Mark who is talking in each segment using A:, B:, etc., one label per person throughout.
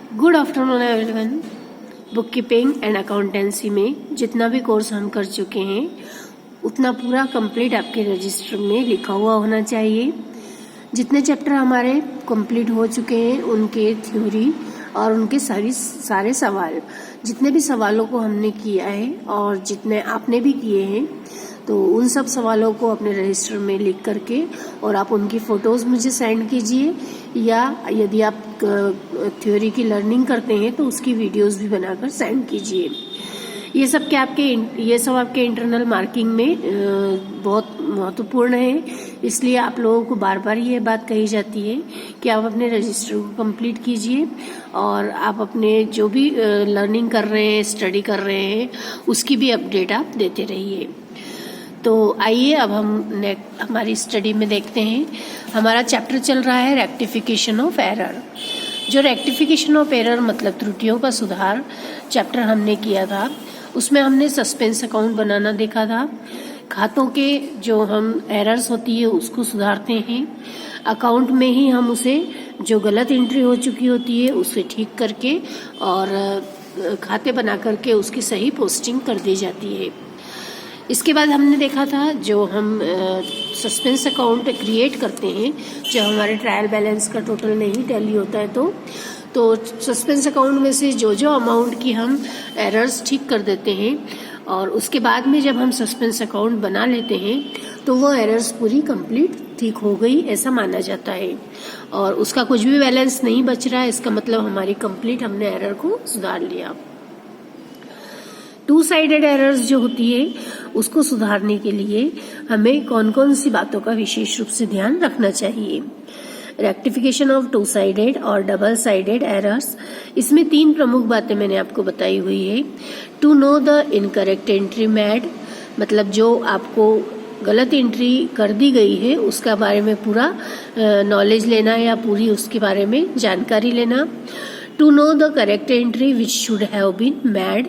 A: Good afternoon everyone. Book keeping and accountancy में जितना भी कोर्स हम कर चुके हैं उतना पूरा कंप्लीट आपके रजिस्टर में लिखा हुआ होना चाहिए। जितने चैप्टर हमारे कंप्लीट हो चुके हैं उनके थ्योरी और उनके सारे सवाल, जितने भी सवालों को हमने किया है और जितने आपने भी किए हैं, तो उन सब सवालों को अपने रजिस्टर में लिख करके और आप उनकी फ़ोटोज़ मुझे सेंड कीजिए, या यदि आप थ्योरी की लर्निंग करते हैं तो उसकी वीडियोस भी बनाकर सेंड कीजिए। ये सब आपके इंटरनल मार्किंग में बहुत महत्वपूर्ण है, इसलिए आप लोगों को बार बार ये बात कही जाती है कि आप अपने रजिस्टर को कंप्लीट कीजिए और आप अपने जो भी लर्निंग कर रहे हैं, स्टडी कर रहे हैं, उसकी भी अपडेट आप देते रहिए। तो आइए अब हम हमारी स्टडी में देखते हैं। हमारा चैप्टर चल रहा है रेक्टिफिकेशन ऑफ एरर। जो रेक्टिफिकेशन ऑफ एरर मतलब त्रुटियों का सुधार चैप्टर हमने किया था, उसमें हमने सस्पेंस अकाउंट बनाना देखा था। खातों के जो हम एरर्स होती है उसको सुधारते हैं। अकाउंट में ही हम उसे जो गलत एंट्री हो चुकी होती है उसे ठीक करके और खाते बना करके उसकी सही पोस्टिंग कर दी जाती है। इसके बाद हमने देखा था जो हम सस्पेंस अकाउंट क्रिएट करते हैं जब हमारे ट्रायल बैलेंस का टोटल नहीं टैली होता है तो सस्पेंस अकाउंट में से जो अमाउंट की हम एरर्स ठीक कर देते हैं और उसके बाद में जब हम सस्पेंस अकाउंट बना लेते हैं तो वो एरर्स पूरी कंप्लीट ठीक हो गई ऐसा माना जाता है और उसका कुछ भी बैलेंस नहीं बच रहा है, इसका मतलब हमारी कंप्लीट हमने एरर को सुधार लिया। टू साइडेड एरर्स जो होती है उसको सुधारने के लिए हमें कौन कौन सी बातों का विशेष रूप से ध्यान रखना चाहिए। रेक्टिफिकेशन ऑफ टू साइडेड और डबल साइडेड एरर्स, इसमें 3 प्रमुख बातें मैंने आपको बताई हुई है। To know the incorrect entry made, मतलब जो आपको गलत एंट्री कर दी गई है उसका बारे में पूरा नॉलेज लेना या पूरी उसके बारे में जानकारी लेना। To know the correct entry which should have been made,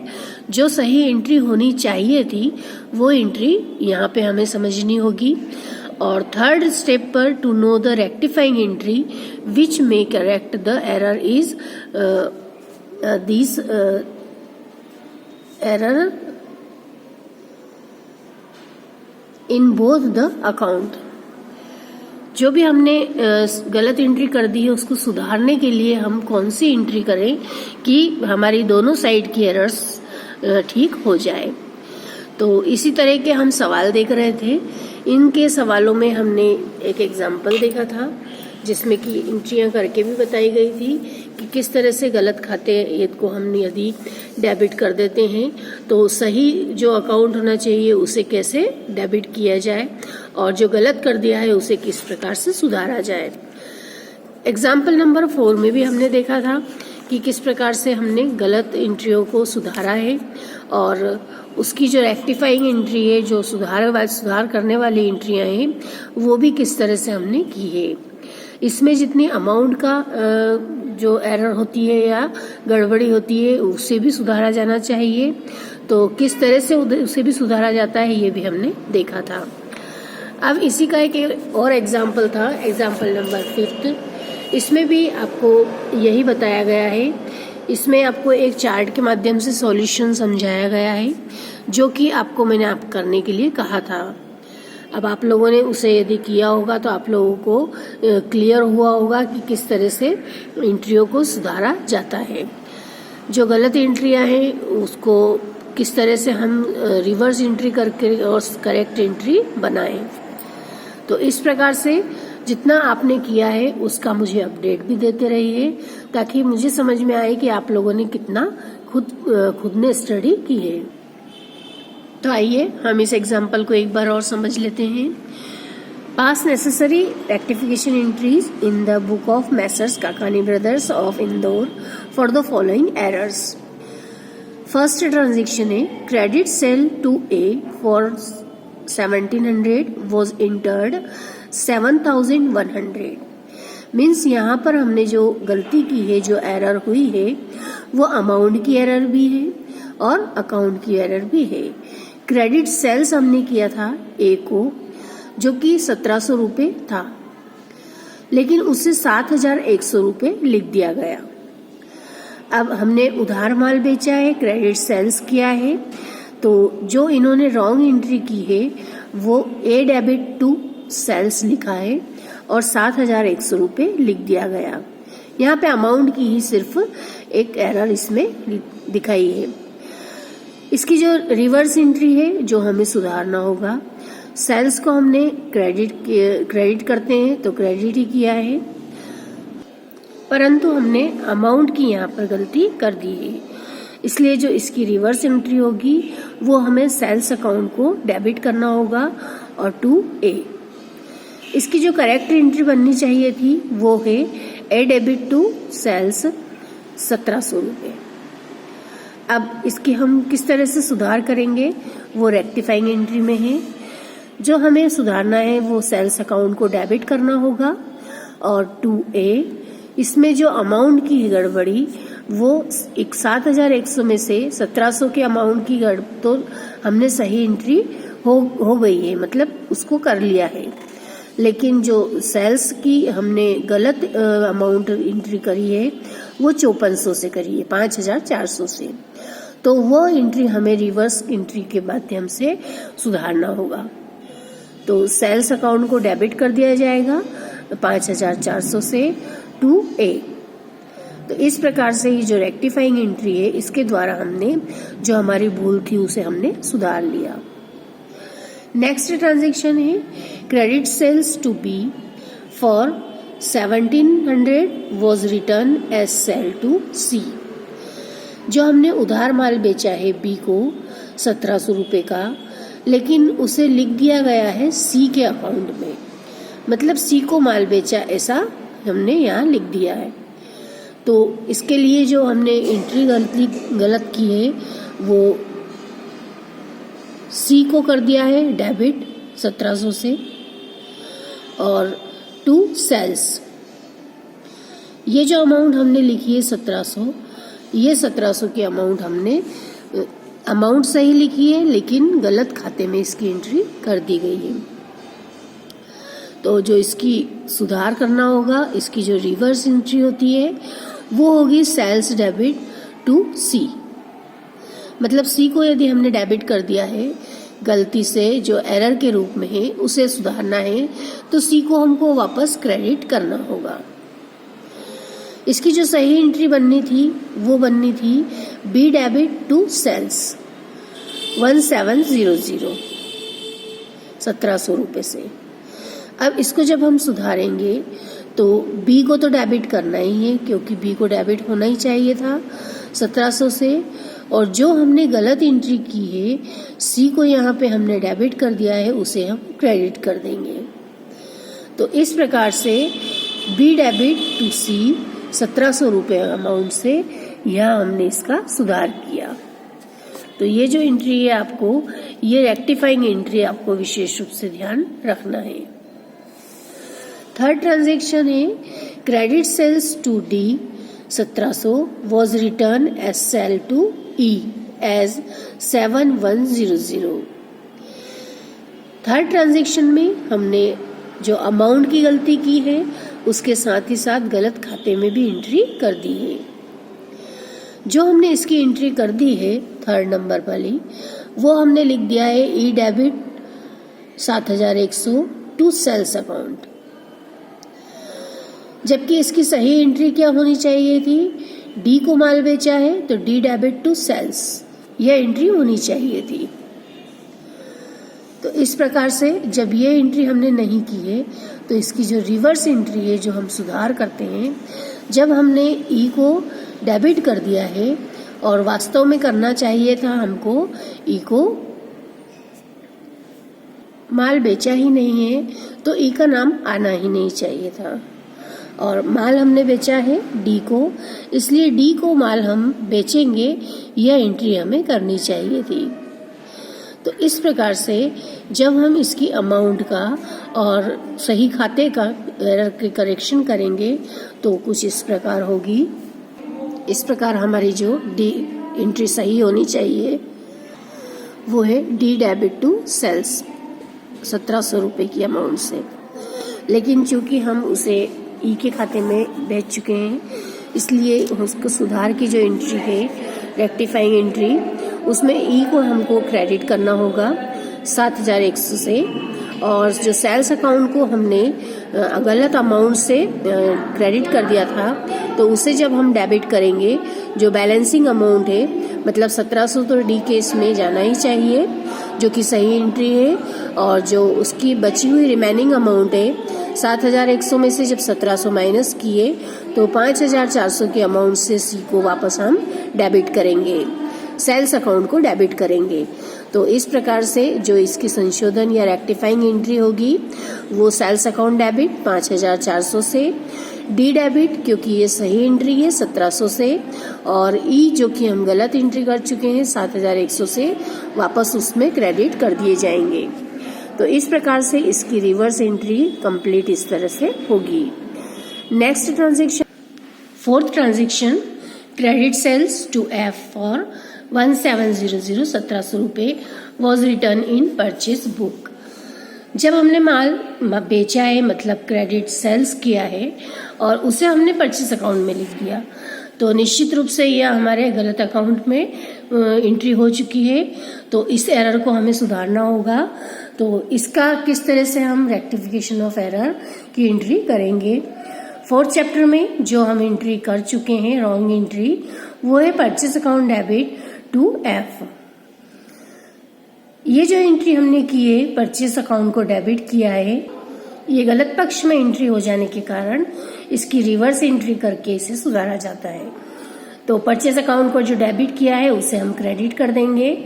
A: जो सही एंट्री होनी चाहिए थी वो एंट्री यहाँ पे हमें समझनी होगी। और थर्ड स्टेप पर to know the rectifying entry which may correct the error is this error in both the account. जो भी हमने गलत एंट्री कर दी है उसको सुधारने के लिए हम कौन सी एंट्री करें कि हमारी दोनों साइड की एरर्स ठीक हो जाए। तो इसी तरह के हम सवाल देख रहे थे। इनके सवालों में हमने एक एग्जाम्पल देखा था जिसमें कि एंट्रियां करके भी बताई गई थी कि किस तरह से गलत खाते को हम यदि डेबिट कर देते हैं तो सही जो अकाउंट होना चाहिए उसे कैसे डेबिट किया जाए और जो गलत कर दिया है उसे किस प्रकार से सुधारा जाए। एग्जाम्पल नंबर 4 में भी हमने देखा था कि किस प्रकार से हमने गलत एंट्रियों को सुधारा है और उसकी जो रेक्टिफाइंग एंट्री है, जो सुधार करने वाली एंट्रियां हैं, वो भी किस तरह से हमने की है। इसमें जितनी अमाउंट का जो एरर होती है या गड़बड़ी होती है उसे भी सुधारा जाना चाहिए, तो किस तरह से उसे भी सुधारा जाता है ये भी हमने देखा था। अब इसी का एक और एग्जाम्पल था, एग्जाम्पल नंबर 5। इसमें भी आपको यही बताया गया है। इसमें आपको एक चार्ट के माध्यम से सॉल्यूशन समझाया गया है जो कि आपको मैंने आप करने के लिए कहा था। अब आप लोगों ने उसे यदि किया होगा तो आप लोगों को क्लियर हुआ होगा कि किस तरह से एंट्रियों को सुधारा जाता है। जो गलत एंट्रियां हैं उसको किस तरह से हम रिवर्स एंट्री करके और करेक्ट एंट्री बनाएं। तो इस प्रकार से जितना आपने किया है उसका मुझे अपडेट भी देते रहिए ताकि मुझे समझ में आए कि आप लोगों ने कितना खुद ने स्टडी की है। तो आइए हम इस एग्जाम्पल को एक बार और समझ लेते हैं। Pass necessary rectification entries in the book of messrs Kakani brothers of Indore for the following errors. First transaction है credit sale to A for 1700 was entered 7100। Means यहाँ पर हमने जो गलती की है, जो एरर हुई है, वो अमाउंट की एरर भी है और अकाउंट की एरर भी है। क्रेडिट सेल्स हमने किया था ए को जो कि 1700 रुपये था, लेकिन उससे 7100 रुपये लिख दिया गया। अब हमने उधार माल बेचा है, क्रेडिट सेल्स किया है, तो जो इन्होंने रॉन्ग एंट्री की है वो ए डेबिट टू सेल्स लिखा है और 7,100 रुपये लिख दिया गया। यहाँ पे अमाउंट की ही सिर्फ एक एरर इसमें दिखाई है। इसकी जो रिवर्स एंट्री है जो हमें सुधारना होगा, सेल्स को हमने क्रेडिट करते हैं तो क्रेडिट ही किया है, परंतु हमने अमाउंट की यहाँ पर गलती कर दी है, इसलिए जो इसकी रिवर्स एंट्री होगी वो हमें सेल्स अकाउंट को डेबिट करना होगा और टू ए। इसकी जो करेक्ट एंट्री बननी चाहिए थी वो है ए डेबिट टू सेल्स 1,700 रुपये। अब इसकी हम किस तरह से सुधार करेंगे वो रेक्टिफाइंग एंट्री में है। जो हमें सुधारना है वो सेल्स अकाउंट को डेबिट करना होगा और टू ए, इसमें जो अमाउंट की गड़बड़ी वो 7,100 में से 1,700 के अमाउंट की तो हमने सही एंट्री हो गई है, मतलब उसको कर लिया है, लेकिन जो सेल्स की हमने गलत अमाउंट एंट्री करी है वो 5400 से करी है, 5,400 से। तो वो एंट्री हमें रिवर्स एंट्री के माध्यम से सुधारना होगा। तो सेल्स अकाउंट को डेबिट कर दिया जाएगा 5,400 से टू ए। तो इस प्रकार से ही जो रेक्टिफाइंग एंट्री है इसके द्वारा हमने जो हमारी भूल थी उसे हमने सुधार लिया। नेक्स्ट ट्रांजैक्शन है credit sales to B for 1,700 was return as sale to C. जो हमने उधार माल बेचा है बी को 1,700 रुपये का, लेकिन उसे लिख दिया गया है सी के अकाउंट में, मतलब सी को माल बेचा ऐसा हमने यहाँ लिख दिया है। तो इसके लिए जो हमने एंट्री गलत की है वो सी को कर दिया है डेबिट 1,700 से और टू सेल्स। ये जो अमाउंट हमने लिखी है 1,700, ये 1,700 की अमाउंट हमने अमाउंट सही लिखी है लेकिन गलत खाते में इसकी एंट्री कर दी गई है। तो जो इसकी सुधार करना होगा, इसकी जो रिवर्स एंट्री होती है वो होगी सेल्स डेबिट टू सी। मतलब सी को यदि हमने डेबिट कर दिया है गलती से जो एरर के रूप में है उसे सुधारना है, तो सी को हमको वापस क्रेडिट करना होगा। इसकी जो सही एंट्री बननी थी वो बननी थी बी डेबिट टू सेल्स 1,700 1,700 रुपये से। अब इसको जब हम सुधारेंगे तो बी को तो डेबिट करना ही है क्योंकि बी को डेबिट होना ही चाहिए था 1,700 से, और जो हमने गलत एंट्री की है सी को यहाँ पे हमने डेबिट कर दिया है उसे हम क्रेडिट कर देंगे। तो इस प्रकार से बी डेबिट टू सी 1,700 रुपये अमाउंट से यहाँ हमने इसका सुधार किया। तो ये जो एंट्री है आपको, ये रेक्टिफाइंग एंट्री आपको विशेष रूप से ध्यान रखना है। थर्ड ट्रांजैक्शन है credit sales to D 1,700 was return as sale to E as 7,100। Third transaction में हमने जो अमाउंट की गलती की है उसके साथ ही साथ गलत खाते में भी एंट्री कर दी है। जो हमने इसकी एंट्री कर दी है थर्ड नंबर वाली, वो हमने लिख दिया है ई डेबिट 7,100 टू सेल्स अकाउंट, जबकि इसकी सही एंट्री क्या होनी चाहिए थी, डी को माल बेचा है तो डी डेबिट टू सेल्स, यह एंट्री होनी चाहिए थी। तो इस प्रकार से जब ये एंट्री हमने नहीं की है तो इसकी जो रिवर्स एंट्री है जो हम सुधार करते हैं, जब हमने ई को डेबिट कर दिया है और वास्तव में करना चाहिए था हमको ई को माल बेचा ही नहीं है तो ई का नाम आना ही नहीं चाहिए था, और माल हमने बेचा है डी को, इसलिए डी को माल हम बेचेंगे, यह एंट्री हमें करनी चाहिए थी। तो इस प्रकार से जब हम इसकी अमाउंट का और सही खाते का एरर के करेक्शन करेंगे तो कुछ इस प्रकार होगी। इस प्रकार हमारी जो डी एंट्री सही होनी चाहिए वो है डी डेबिट टू सेल्स 1,700 रुपये की अमाउंट से, लेकिन चूंकि हम उसे ई के खाते में बेच चुके हैं इसलिए उसको सुधार की जो एंट्री है रेक्टिफाइंग एंट्री, उसमें ई को हमको क्रेडिट करना होगा 7100 से, और जो सेल्स अकाउंट को हमने गलत अमाउंट से क्रेडिट कर दिया था, तो उसे जब हम डेबिट करेंगे, जो बैलेंसिंग अमाउंट है मतलब 1700 तो डी केस में जाना ही चाहिए, जो कि सही एंट्री है, और जो उसकी बची हुई रिमेनिंग अमाउंट है 7100 में से जब 1700 माइनस किए तो 5400 के अमाउंट से सी को वापस हम डेबिट करेंगे, सेल्स अकाउंट को डेबिट करेंगे। तो इस प्रकार से जो इसकी संशोधन या रेक्टिफाइंग एंट्री होगी वो सेल्स अकाउंट डेबिट 5400 से, डी डेबिट क्योंकि ये सही एंट्री है 1700 से, और ई जो कि हम गलत एंट्री कर चुके हैं 7100 से वापस उसमें क्रेडिट कर दिए जाएंगे। तो इस प्रकार से इसकी रिवर्स एंट्री कंप्लीट इस तरह से होगी। Next transaction, fourth transaction, credit sales to F for 1700 1700 रुपये was return in purchase book. जब हमने माल बेचा है मतलब क्रेडिट सेल्स किया है और उसे हमने परचेज अकाउंट में लिख दिया, तो निश्चित रूप से यह हमारे गलत अकाउंट में एंट्री हो चुकी है, तो इस एरर को हमें सुधारना होगा। तो इसका किस तरह से हम रेक्टिफिकेशन ऑफ एरर की एंट्री करेंगे। फोर्थ चैप्टर में जो हम एंट्री कर चुके हैं रॉन्ग एंट्री, वो है purchase account debit to F. ये जो एंट्री हमने की है परचेज अकाउंट को डेबिट किया है, ये गलत पक्ष में एंट्री हो जाने के कारण इसकी रिवर्स एंट्री करके इसे सुधारा जाता है। तो परचेज अकाउंट को जो डेबिट किया है उसे हम क्रेडिट कर देंगे,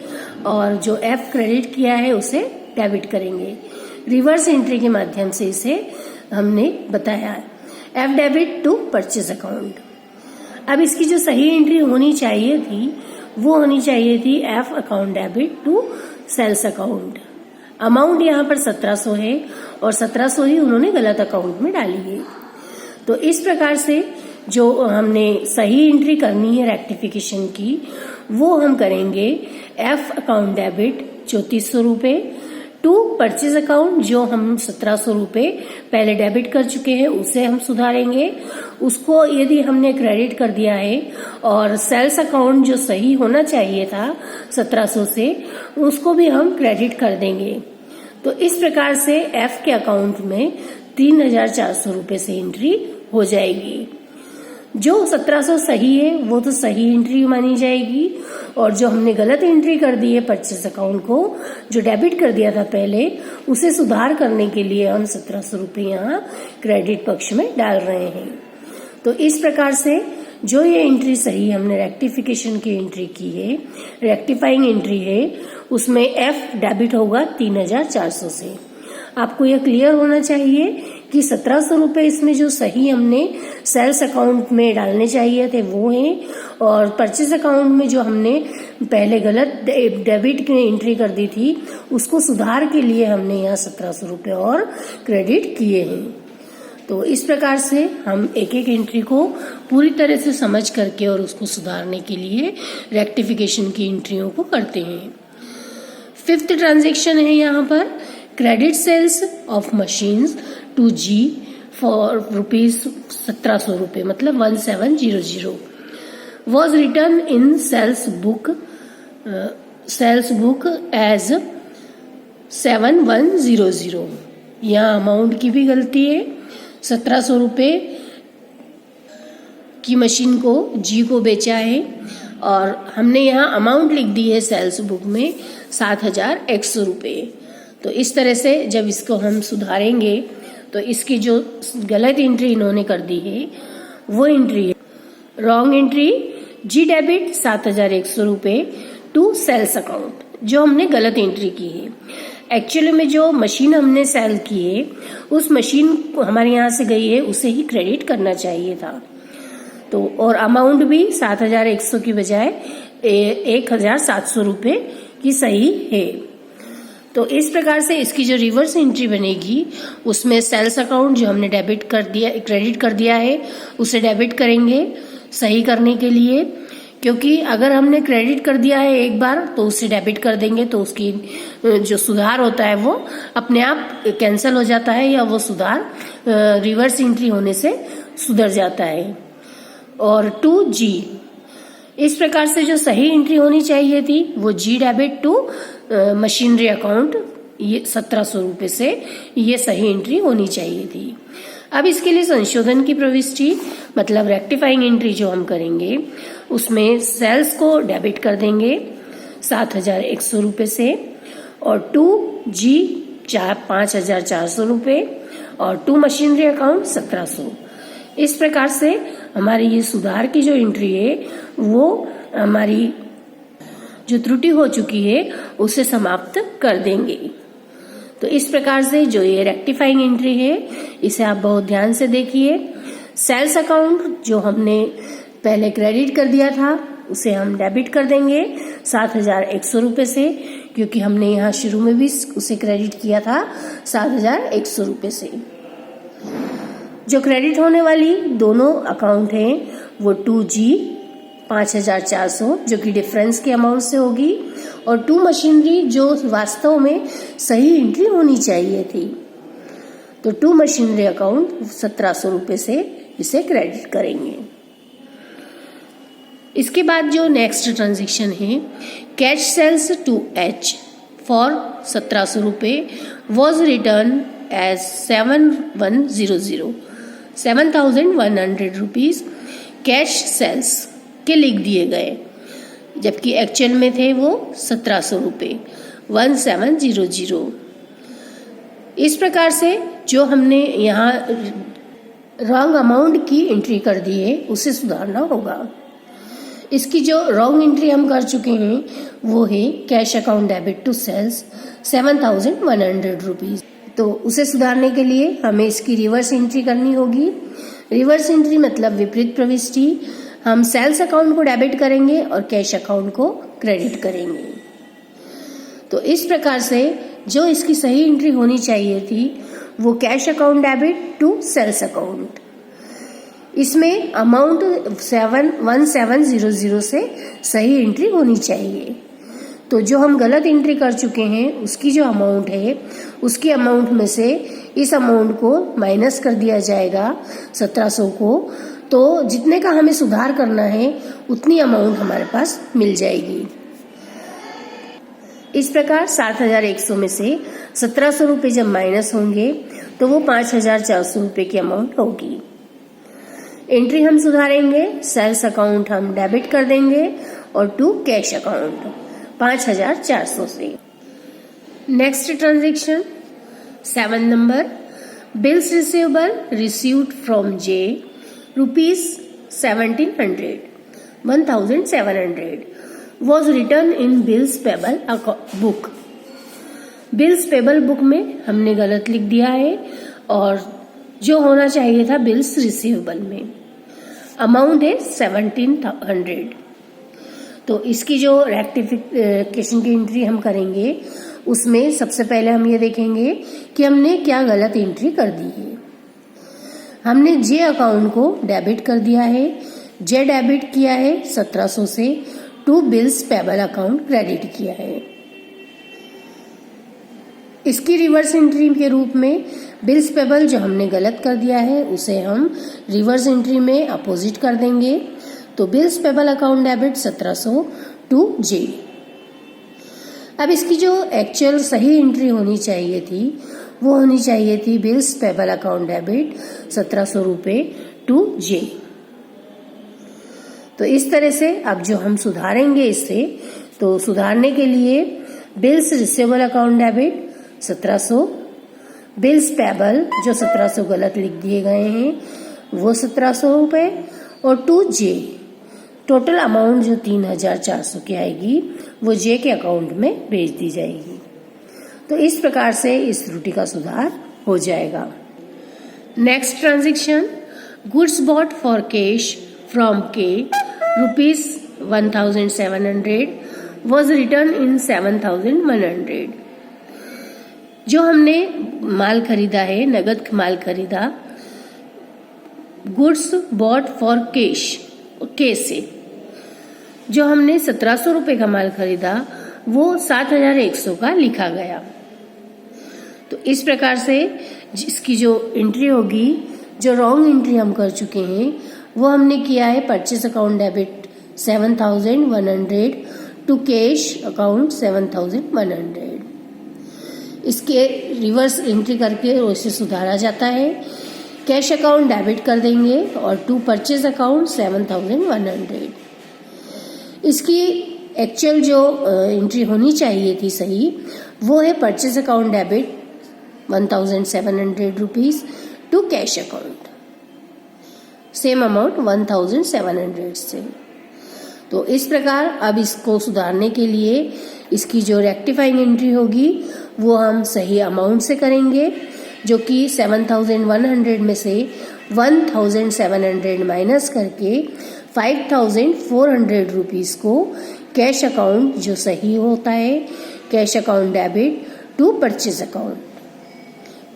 A: और जो एफ क्रेडिट किया है उसे डेबिट करेंगे। रिवर्स एंट्री के माध्यम से इसे हमने बताया, F debit to purchase account. अब इसकी जो सही एंट्री होनी चाहिए थी वो होनी चाहिए थी F account debit to sales account. Amount यहाँ पर 1700 है और 1700 ही उन्होंने गलत अकाउंट में डाली है। तो इस प्रकार से जो हमने सही एंट्री करनी है रेक्टिफिकेशन की, वो हम करेंगे एफ अकाउंट डेबिट 3400 रुपये टू परचेज अकाउंट, जो हम 1700 रुपये पहले डेबिट कर चुके हैं उसे हम सुधारेंगे। उसको यदि हमने क्रेडिट कर दिया है और सेल्स अकाउंट जो सही होना चाहिए था 1700 से, उसको भी हम क्रेडिट कर देंगे। तो इस प्रकार से एफ के अकाउंट में 3400 रुपये से एंट्री हो जाएगी। जो 1700 सही है वो तो सही एंट्री मानी जाएगी, और जो हमने गलत एंट्री कर दी है परचेज अकाउंट को जो डेबिट कर दिया था पहले, उसे सुधार करने के लिए हम 1700 रुपये यहाँ क्रेडिट पक्ष में डाल रहे हैं। तो इस प्रकार से जो ये एंट्री सही हमने रेक्टिफिकेशन की एंट्री की है, रेक्टिफाइंग एंट्री है, उसमें एफ डेबिट होगा 3400 से। आपको यह क्लियर होना चाहिए कि 1700 रुपये इसमें जो सही हमने सेल्स अकाउंट में डालने चाहिए थे वो हैं, और परचेज अकाउंट में जो हमने पहले गलत डेबिट की एंट्री कर दी थी उसको सुधार के लिए हमने यहाँ 1700 रुपये और क्रेडिट किए हैं। तो इस प्रकार से हम एक एक एंट्री को पूरी तरह से समझ करके और उसको सुधारने के लिए रेक्टिफिकेशन की एंट्रियों को करते हैं। फिफ्थ ट्रांजेक्शन है यहाँ पर credit sales of machines to G for ₹1700 रुपये मतलब 1700 was return in sales book as 7100। यहाँ अमाउंट की भी गलती है। 1700 रुपये की मशीन को जी को बेचा है और हमने यहाँ अमाउंट लिख दी है सेल्स बुक में 7100 रुपये। तो इस तरह से जब इसको हम सुधारेंगे तो इसकी जो गलत एंट्री इन्होंने कर दी है वो एंट्री है रॉन्ग एंट्री, जी डेबिट 7100 रुपये टू सेल्स अकाउंट, जो हमने गलत एंट्री की है। एक्चुअली में जो मशीन हमने सेल की है उस मशीन हमारे यहाँ से गई है उसे ही क्रेडिट करना चाहिए था। तो और अमाउंट भी 7100 की बजाय 1700 रुपये की सही है। तो इस प्रकार से इसकी जो रिवर्स एंट्री बनेगी उसमें सेल्स अकाउंट जो हमने डेबिट कर दिया क्रेडिट कर दिया है उसे डेबिट करेंगे सही करने के लिए, क्योंकि अगर हमने क्रेडिट कर दिया है एक बार तो उसे डेबिट कर देंगे तो उसकी जो सुधार होता है वो अपने आप कैंसिल हो जाता है या वो सुधार रिवर्स एंट्री होने से सुधर जाता है। और 2G। इस प्रकार से जो सही एंट्री होनी चाहिए थी वो G debit to machinery account, ये 1700 रुपये से ये सही एंट्री होनी चाहिए थी। अब इसके लिए संशोधन की प्रविष्टि मतलब रेक्टिफाइंग एंट्री जो हम करेंगे उसमें सेल्स को डेबिट कर देंगे 7100 रुपये से और 2G 5400 रुपये और 2 मशीनरी अकाउंट 1700। इस प्रकार से हमारी ये सुधार की जो एंट्री है वो हमारी जो त्रुटि हो चुकी है उसे समाप्त कर देंगे। तो इस प्रकार से जो ये रेक्टिफाइंग एंट्री है इसे आप बहुत ध्यान से देखिए। सेल्स अकाउंट जो हमने पहले क्रेडिट कर दिया था उसे हम डेबिट कर देंगे 7100 रुपये से, क्योंकि हमने यहाँ शुरू में भी उसे क्रेडिट किया था 7100 रुपये से। जो क्रेडिट होने वाली दोनों अकाउंट हैं वो 2G 5400 जो कि डिफरेंस के अमाउंट से होगी और 2 मशीनरी जो वास्तव में सही एंट्री होनी चाहिए थी। तो 2 मशीनरी अकाउंट 1700 रुपये से इसे क्रेडिट करेंगे। इसके बाद जो नेक्स्ट ट्रांजेक्शन है cash sales to H for 1700 रुपये was return as 7,100 rupees cash sales के लिख दिए गए, जबकि एक्चुअल में थे वो 1700 रुपये 1700। इस प्रकार से जो हमने यहाँ रॉन्ग अमाउंट की एंट्री कर दी है उसे सुधारना होगा। इसकी जो रॉन्ग एंट्री हम कर चुके हैं वो है cash account debit to sales 7,100 rupees. तो उसे सुधारने के लिए हमें इसकी रिवर्स एंट्री करनी होगी। रिवर्स एंट्री मतलब विपरीत प्रविष्टि। हम सेल्स अकाउंट को डेबिट करेंगे और कैश अकाउंट को क्रेडिट करेंगे। तो इस प्रकार से जो इसकी सही एंट्री होनी चाहिए थी वो cash account debit to sales account. इसमें अमाउंट 1700 से सही एंट्री होनी चाहिए। तो जो हम गलत एंट्री कर चुके हैं उसकी जो अमाउंट है उसकी अमाउंट में से इस अमाउंट को माइनस कर दिया जाएगा 1700 को। तो जितने का हमें सुधार करना है उतनी अमाउंट हमारे पास मिल जाएगी। इस प्रकार 7100 में से 1700 रुपये जब माइनस होंगे तो वो 5400 रुपये की अमाउंट होगी। एंट्री हम सुधारेंगे, सेल्स अकाउंट हम डेबिट कर देंगे और 2 कैश अकाउंट 5400 से। Next transaction 7 number bills receivable received from J rupees 1700 was written in bills payable book। Bills payable book में हमने गलत लिख दिया है और जो होना चाहिए था बिल्स रिसीवेबल में। अमाउंट है 1700। तो इसकी जो रेक्टिफिकेशन की एंट्री हम करेंगे उसमें सबसे पहले हम ये देखेंगे कि हमने क्या गलत एंट्री कर दी है। हमने J अकाउंट को डेबिट कर दिया है। J डेबिट किया है 1700 से, 2 बिल्स पेबल अकाउंट क्रेडिट किया है। इसकी रिवर्स एंट्री के रूप में बिल्स पेबल जो हमने गलत कर दिया है उसे हम रिवर्स एंट्री में अपोजिट कर देंगे। तो bills payable account debit 1700 to J। अब इसकी जो एक्चुअल सही एंट्री होनी चाहिए थी वो होनी चाहिए थी बिल्स पेबल अकाउंट डेबिट 1700 रुपये टू J। तो इस तरह से अब जो हम सुधारेंगे इससे, तो सुधारने के लिए bills receivable account debit 1700, bills payable जो 1700 गलत लिख दिए गए हैं वो 1700 रुपये और 2J टोटल अमाउंट जो 3400 की आएगी वो J के अकाउंट में भेज दी जाएगी। तो इस प्रकार से इस त्रुटि का सुधार हो जाएगा। Next transaction goods bought for cash from K rupees 1700 was return in 7100। जो हमने माल खरीदा है, नगद माल खरीदा, गुड्स बॉट फॉर कैश के से जो हमने 1700 रुपये का माल खरीदा वो 7100 का लिखा गया। तो इस प्रकार से इसकी जो एंट्री होगी, जो रॉन्ग एंट्री हम कर चुके हैं वो हमने किया है purchase account debit 7,100 to cash account 7,100। इसके रिवर्स एंट्री करके उसे सुधारा जाता है। कैश अकाउंट डेबिट कर देंगे और टू परचेज अकाउंट 7,100। इसकी एक्चुअल जो एंट्री होनी चाहिए थी सही, वो है purchase account debit 1,700 rupees to cash account, same amount 1,700 से। तो इस प्रकार अब इसको सुधारने के लिए इसकी जो रेक्टिफाइंग एंट्री होगी वो हम सही अमाउंट से करेंगे, जो कि 7,100 में से 1,700 माइनस करके 5,400 रुपीज को कैश अकाउंट जो सही होता है, cash account debit to purchase account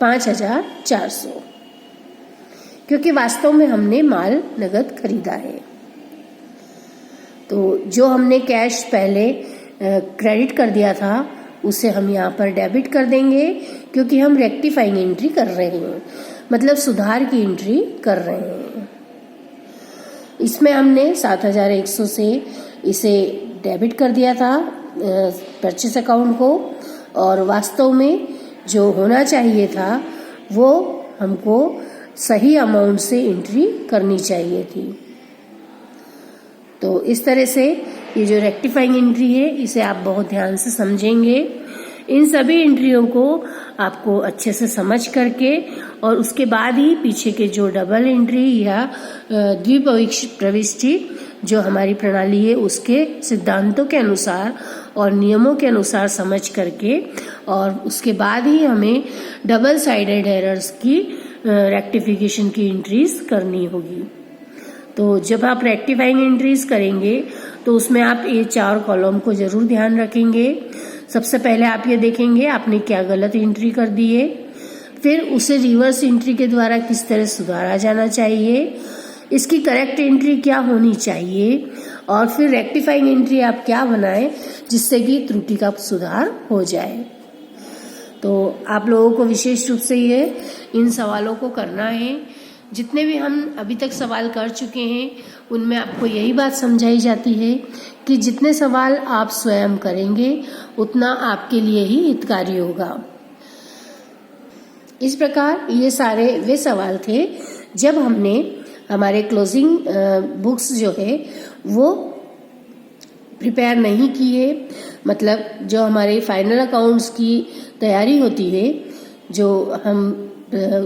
A: 5,400, क्योंकि वास्तव में हमने माल नगद खरीदा है। तो जो हमने कैश पहले क्रेडिट कर दिया था उसे हम यहाँ पर डेबिट कर देंगे, क्योंकि हम रेक्टिफाइंग एंट्री कर रहे हैं, मतलब सुधार की एंट्री कर रहे हैं। इसमें हमने 7,100 से इसे डेबिट कर दिया था परचेस अकाउंट को, और वास्तव में जो होना चाहिए था वो हमको सही अमाउंट से एंट्री करनी चाहिए थी। तो इस तरह से ये जो रेक्टिफाइंग एंट्री है इसे आप बहुत ध्यान से समझेंगे। इन सभी एंट्रियों को आपको अच्छे से समझ करके और उसके बाद ही पीछे के जो डबल एंट्री या द्विप्रविष्टि जो हमारी प्रणाली है उसके सिद्धांतों के अनुसार और नियमों के अनुसार समझ करके और उसके बाद ही हमें डबल साइडेड एरर्स की रेक्टिफिकेशन की एंट्रीज करनी होगी। तो जब आप रेक्टिफाइंग एंट्रीज करेंगे तो उसमें आप ये 4 कॉलम को जरूर ध्यान रखेंगे। सबसे पहले आप ये देखेंगे आपने क्या गलत एंट्री कर दी है, फिर उसे रिवर्स एंट्री के द्वारा किस तरह सुधारा जाना चाहिए, इसकी करेक्ट एंट्री क्या होनी चाहिए, और फिर रेक्टिफाइंग एंट्री आप क्या बनाएं जिससे कि त्रुटि का सुधार हो जाए। तो आप लोगों को विशेष रूप से ये इन सवालों को करना है। जितने भी हम अभी तक सवाल कर चुके हैं उनमें आपको यही बात समझाई जाती है कि जितने सवाल आप स्वयं करेंगे उतना आपके लिए ही हितकारी होगा। इस प्रकार ये सारे वे सवाल थे जब हमने हमारे क्लोजिंग बुक्स जो है वो प्रिपेयर नहीं की है, मतलब जो हमारे फाइनल अकाउंट्स की तैयारी होती है, जो हम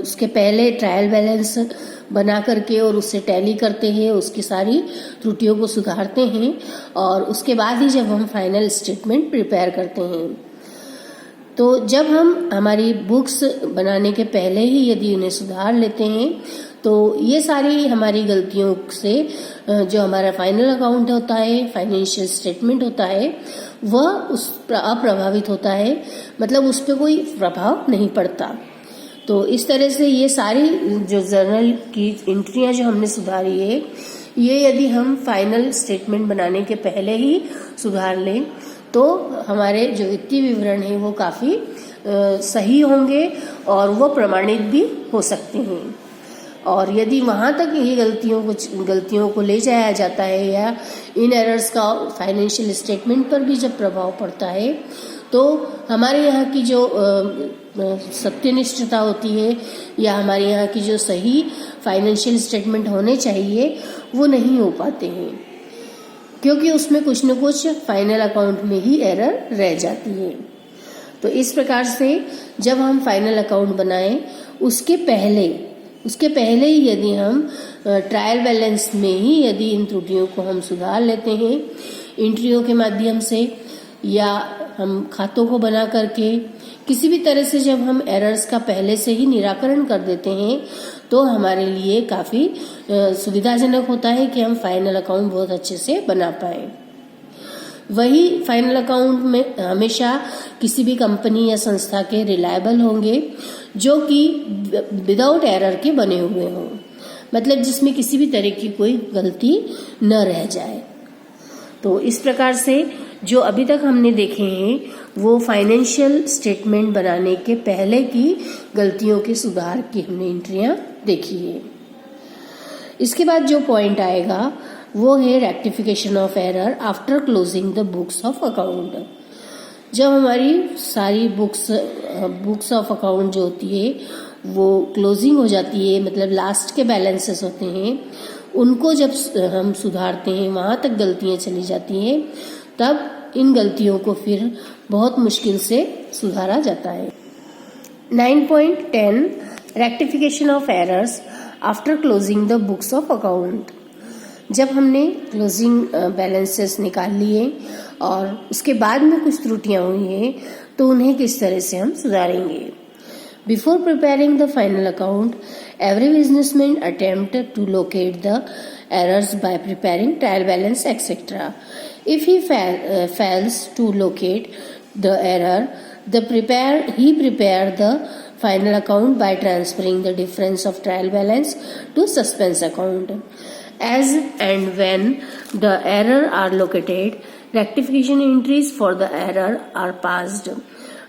A: उसके पहले ट्रायल बैलेंस बना करके और उससे टैली करते हैं, उसकी सारी त्रुटियों को सुधारते हैं और उसके बाद ही जब हम फाइनल स्टेटमेंट प्रिपेयर करते हैं। तो जब हम हमारी बुक्स बनाने के पहले ही यदि उन्हें सुधार लेते हैं तो ये सारी हमारी गलतियों से जो हमारा फाइनल अकाउंट होता है, फाइनेंशियल स्टेटमेंट होता है, वह उस अप्रभावित होता है, मतलब उस पर कोई प्रभाव नहीं पड़ता। तो इस तरह से ये सारी जो जर्नल की एंट्रियां जो हमने सुधारी है, ये यदि हम फाइनल स्टेटमेंट बनाने के पहले ही सुधार लें तो हमारे जो वित्तीय विवरण है वो काफी सही होंगे और वो प्रमाणित भी हो सकते हैं। और यदि वहां तक ये गलतियों को ले जाया जाता है या इन एरर्स का फाइनेंशियल स्टेटमेंट पर भी जब प्रभाव पड़ता है तो हमारे यहाँ की जो सत्यनिष्ठता होती है या हमारे यहाँ की जो सही फाइनेंशियल स्टेटमेंट होने चाहिए वो नहीं हो पाते हैं, क्योंकि उसमें कुछ न कुछ फाइनल अकाउंट में ही एरर रह जाती है। तो इस प्रकार से जब हम फाइनल अकाउंट बनाएं उसके पहले ही यदि हम ट्रायल बैलेंस में ही यदि इन त्रुटियों को हम सुधार लेते हैं एंट्रियों के माध्यम से या हम खातों को बना करके किसी भी तरह से जब हम एरर्स का पहले से ही निराकरण कर देते हैं तो हमारे लिए काफी सुविधाजनक होता है कि हम फाइनल अकाउंट बहुत अच्छे से बना पाए। वही फाइनल अकाउंट में हमेशा किसी भी कंपनी या संस्था के रिलायबल होंगे जो कि विदाउट एरर के बने हुए हों, मतलब जिसमें किसी भी तरह की कोई गलती न रह जाए। तो इस प्रकार से जो अभी तक हमने देखे हैं वो फाइनेंशियल स्टेटमेंट बनाने के पहले की गलतियों के सुधार की हमने एंट्रियां देखी है। इसके बाद जो पॉइंट आएगा वो है rectification of error after closing the books of account. जब हमारी सारी बुक्स ऑफ अकाउंट जो होती है वो क्लोजिंग हो जाती है, मतलब लास्ट के बैलेंसेस होते हैं, उनको जब हम सुधारते हैं, वहां तक गलतियां चली जाती हैं, तब इन गलतियों को फिर बहुत मुश्किल से सुधारा जाता है। 9.10 rectification of errors after closing the books of account. जब हमने क्लोजिंग बैलेंसेस निकाल लिए और उसके बाद में कुछ त्रुटियां हुई हैं, तो उन्हें किस तरह से हम सुधारेंगे। Before preparing the final account, every businessman attempt to locate the errors by preparing trial balance etc. If he fails to locate the error, he prepare the final account by transferring the difference of trial balance to suspense account. As and when the error are located, rectification entries for the error are passed.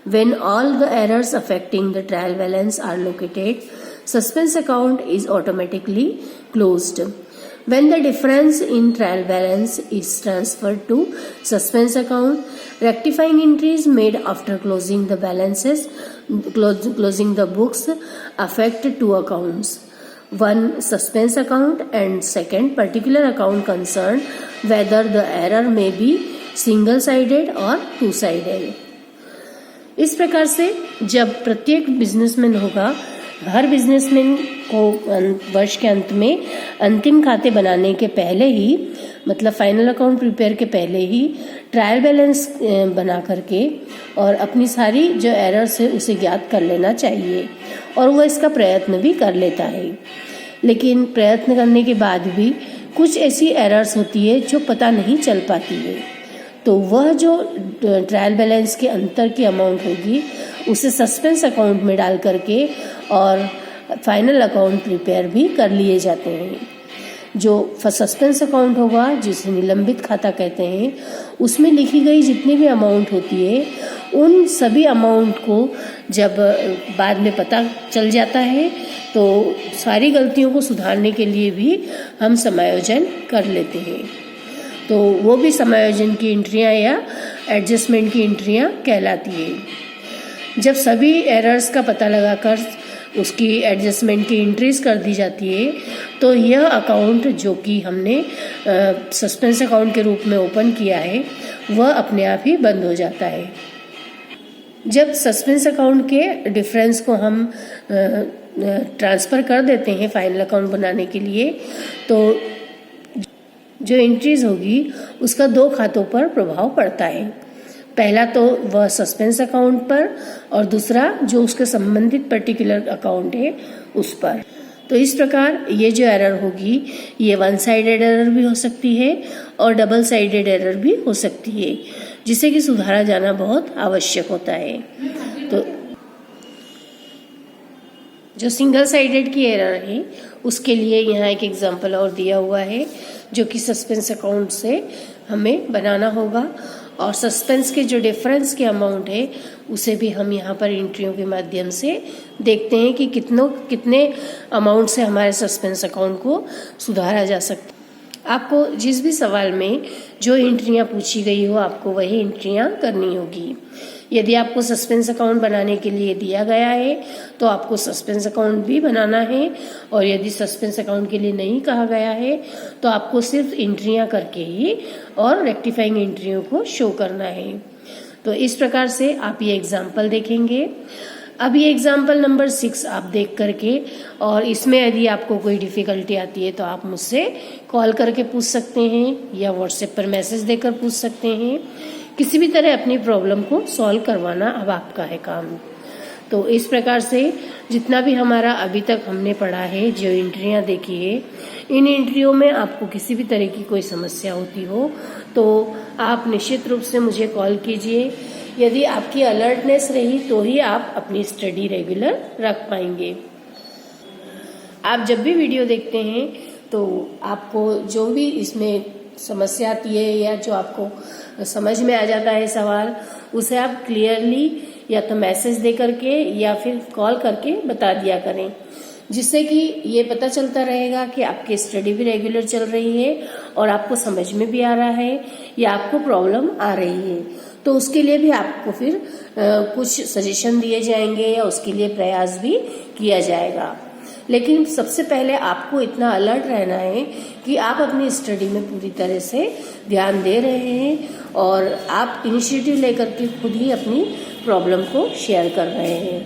A: When all the errors affecting the trial balance are located, suspense account is automatically closed. When the difference in trial balance is transferred to suspense account, rectifying entries made after closing the balances, closing the books affect two accounts. One, suspense account, and second, particular account concerned whether the error may be single-sided or two-sided. इस प्रकार से जब प्रत्येक businessman होगा, हर businessman को वर्ष के अंत में अंतिम खाते बनाने के पहले ही, मतलब फाइनल अकाउंट प्रिपेयर के पहले ही ट्रायल बैलेंस बना करके और अपनी सारी जो एरर्स है उसे ज्ञात कर लेना चाहिए, और वह इसका प्रयत्न भी कर लेता है। लेकिन प्रयत्न करने के बाद भी कुछ ऐसी एरर्स होती है जो पता नहीं चल पाती है, तो वह जो ट्रायल बैलेंस के अंतर की अमाउंट होगी उसे सस्पेंस अकाउंट में डाल करके और फाइनल अकाउंट प्रिपेयर भी कर लिए जाते हैं। जो सस्पेंस अकाउंट होगा, जिसे निलंबित खाता कहते हैं, उसमें लिखी गई जितनी भी अमाउंट होती है, उन सभी अमाउंट को जब बाद में पता चल जाता है तो सारी गलतियों को सुधारने के लिए भी हम समायोजन कर लेते हैं। तो वो भी समायोजन की एंट्रियां या एडजस्टमेंट की एंट्रियां कहलाती है। जब सभी एरर्स का पता लगाकर उसकी एडजस्टमेंट की एंट्रीज कर दी जाती है, तो यह अकाउंट जो कि हमने सस्पेंस अकाउंट के रूप में ओपन किया है वह अपने आप ही बंद हो जाता है। जब सस्पेंस अकाउंट के डिफरेंस को हम ट्रांसफ़र कर देते हैं फाइनल अकाउंट बनाने के लिए, तो जो एंट्रीज होगी उसका दो खातों पर प्रभाव पड़ता है। पहला तो वह सस्पेंस अकाउंट पर, और दूसरा जो उसके संबंधित पर्टिकुलर अकाउंट है उस पर। तो इस प्रकार ये जो एरर होगी ये वन साइडेड एरर भी हो सकती है और डबल साइडेड एरर भी हो सकती है, जिसे कि सुधारा जाना बहुत आवश्यक होता है। तो जो सिंगल साइडेड की एरर है उसके लिए यहाँ एक एग्जांपल और दिया हुआ है, जो कि सस्पेंस अकाउंट से हमें बनाना होगा, और सस्पेंस के जो डिफरेंस के अमाउंट है उसे भी हम यहाँ पर एंट्रियों के माध्यम से देखते हैं कि कितने अमाउंट से हमारे सस्पेंस अकाउंट को सुधारा जा सकता है। आपको जिस भी सवाल में जो एंट्रियाँ पूछी गई हो आपको वही एंट्रियाँ करनी होगी। यदि आपको सस्पेंस अकाउंट बनाने के लिए दिया गया है तो आपको सस्पेंस अकाउंट भी बनाना है, और यदि सस्पेंस अकाउंट के लिए नहीं कहा गया है तो आपको सिर्फ एंट्रियां करके ही और रेक्टिफाइंग एंट्रियों को शो करना है। तो इस प्रकार से आप ये एग्जाम्पल देखेंगे। अब ये एग्जाम्पल नंबर 6 आप देख करके, और इसमें यदि आपको कोई डिफिकल्टी आती है तो आप मुझसे कॉल करके पूछ सकते हैं या व्हाट्सएप पर मैसेज देकर पूछ सकते हैं। किसी भी तरह अपनी प्रॉब्लम को सॉल्व करवाना अब आपका है काम। तो इस प्रकार से जितना भी हमारा अभी तक हमने पढ़ा है, जो एंट्रियां देखी है, इन एंट्रियों में आपको किसी भी तरह की कोई समस्या होती हो तो आप निश्चित रूप से मुझे कॉल कीजिए। यदि आपकी अलर्टनेस रही तो ही आप अपनी स्टडी रेगुलर रख पाएंगे। आप जब भी वीडियो देखते हैं तो आपको जो भी इसमें समस्या आती है या जो आपको समझ में आ जाता है सवाल, उसे आप क्लियरली या तो मैसेज दे करके या फिर कॉल करके बता दिया करें। जिससे कि ये पता चलता रहेगा कि आपकी स्टडी भी रेगुलर चल रही है और आपको समझ में भी आ रहा है या आपको प्रॉब्लम आ रही है। तो उसके लिए भी आपको फिर कुछ सजेशन दिए जाएंगे या उसके लिए प्रयास भी किया जाएगा। लेकिन सबसे पहले आपको इतना अलर्ट रहना है कि आप अपनी स्टडी में पूरी तरह से ध्यान दे रहे हैं और आप इनिशिएटिव लेकर के खुद ही अपनी प्रॉब्लम को शेयर कर रहे हैं।